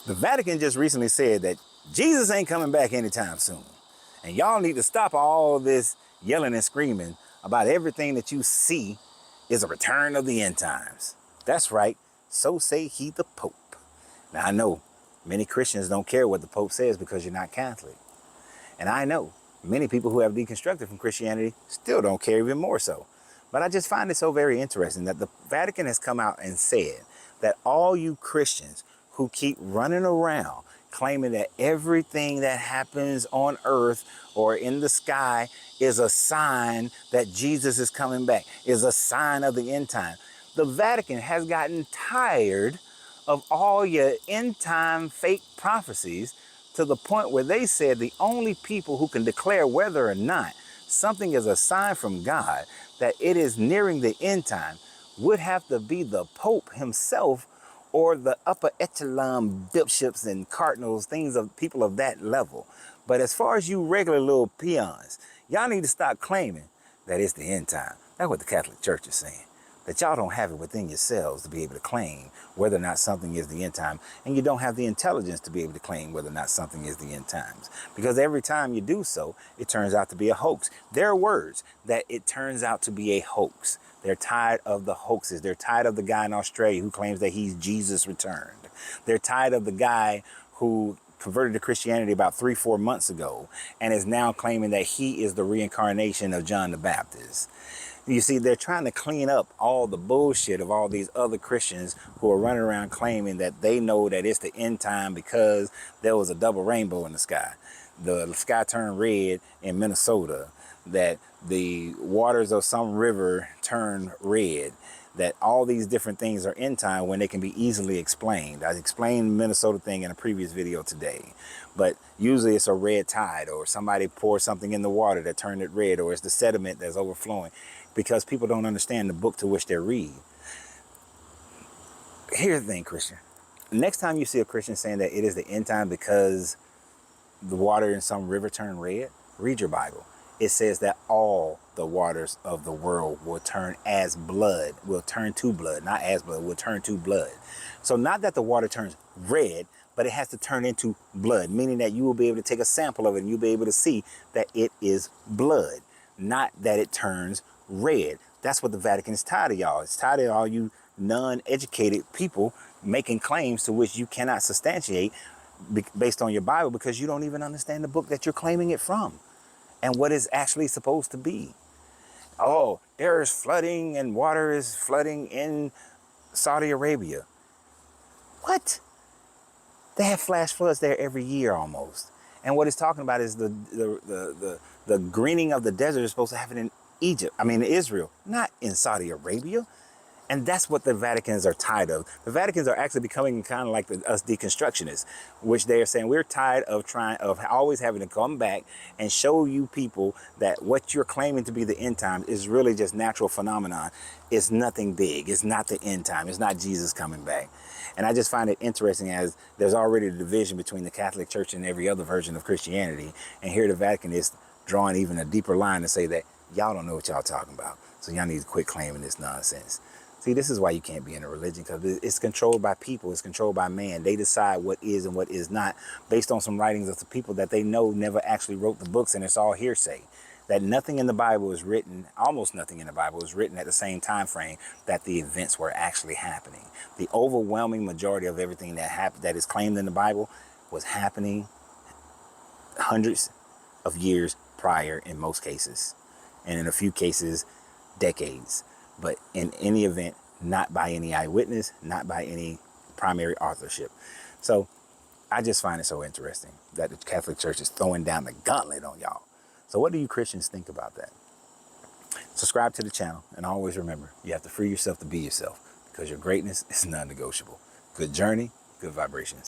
The Vatican just recently said that Jesus ain't coming back anytime soon. And y'all need to stop all this yelling and screaming about everything that you see is a return of the end times. That's right. So say he the Pope. Now I know many Christians don't care what the Pope says because you're not Catholic. And I know many people who have deconstructed from Christianity still don't care, even more so. But I just find it so very interesting that the Vatican has come out and said that all you Christians who keep running around claiming that everything that happens on earth or in the sky is a sign that Jesus is coming back, is a sign of the end time. The Vatican has gotten tired of all your end time fake prophecies to the point where they said the only people who can declare whether or not something is a sign from God that it is nearing the end time would have to be the Pope himself or the upper echelon bishops and cardinals, things of people of that level. But as far as you regular little peons, y'all need to stop claiming that it's the end time. That's what the Catholic Church is saying. That y'all don't have it within yourselves to be able to claim whether or not something is the end time. And you don't have the intelligence to be able to claim whether or not something is the end times. Because every time you do so, it turns out to be a hoax. Their words, that it turns out to be a hoax. They're tired of the hoaxes. They're tired of the guy in Australia who claims that he's Jesus returned. They're tired of the guy who converted to Christianity about 3-4 months ago and is now claiming that he is the reincarnation of John the Baptist. You see, they're trying to clean up all the bullshit of all these other Christians who are running around claiming that they know that it's the end time because there was a double rainbow in the sky. The sky turned red in Minnesota, that the waters of some river turn red, that all these different things are end time when they can be easily explained. I explained the Minnesota thing in a previous video today, but usually it's a red tide or somebody poured something in the water that turned it red, or it's the sediment that's overflowing, because people don't understand the book to which they read. Here's the thing, Christian. Next time you see a Christian saying that it is the end time because the water in some river turned red, read your Bible. It says that all the waters of the world will turn as blood, will turn to blood, not as blood, will turn to blood. So not that the water turns red, but it has to turn into blood, meaning that you will be able to take a sample of it and you'll be able to see that it is blood, not that it turns red. That's what the Vatican is tired of, y'all. It's tired of all you non-educated people making claims to which you cannot substantiate based on your Bible, because you don't even understand the book that you're claiming it from and what it's actually supposed to be. Oh, there is flooding and water is flooding in Saudi Arabia. What? They have flash floods there every year almost. And what it's talking about is the greening of the desert is supposed to happen in Israel, not in Saudi Arabia. And that's what the Vaticans are tired of. The Vaticans are actually becoming kind of like us deconstructionists, which they are saying we're tired of always having to come back and show you people that what you're claiming to be the end time is really just natural phenomenon. It's nothing big. It's not the end time. It's not Jesus coming back. And I just find it interesting, as there's already a division between the Catholic Church and every other version of Christianity. And here the Vatican is drawing even a deeper line to say that y'all don't know what y'all talking about. So y'all need to quit claiming this nonsense. See, this is why you can't be in a religion, because it's controlled by people. It's controlled by man. They decide what is and what is not based on some writings of the people that they know never actually wrote the books, and it's all hearsay. That nothing in the Bible is written, almost nothing in the Bible is written at the same time frame that the events were actually happening. The overwhelming majority of everything that is claimed in the Bible was happening hundreds of years prior in most cases, and in a few cases, decades. But in any event, not by any eyewitness, not by any primary authorship. So I just find it so interesting that the Catholic Church is throwing down the gauntlet on y'all. So what do you Christians think about that? Subscribe to the channel, and always remember, you have to free yourself to be yourself, because your greatness is non-negotiable. Good journey, good vibrations.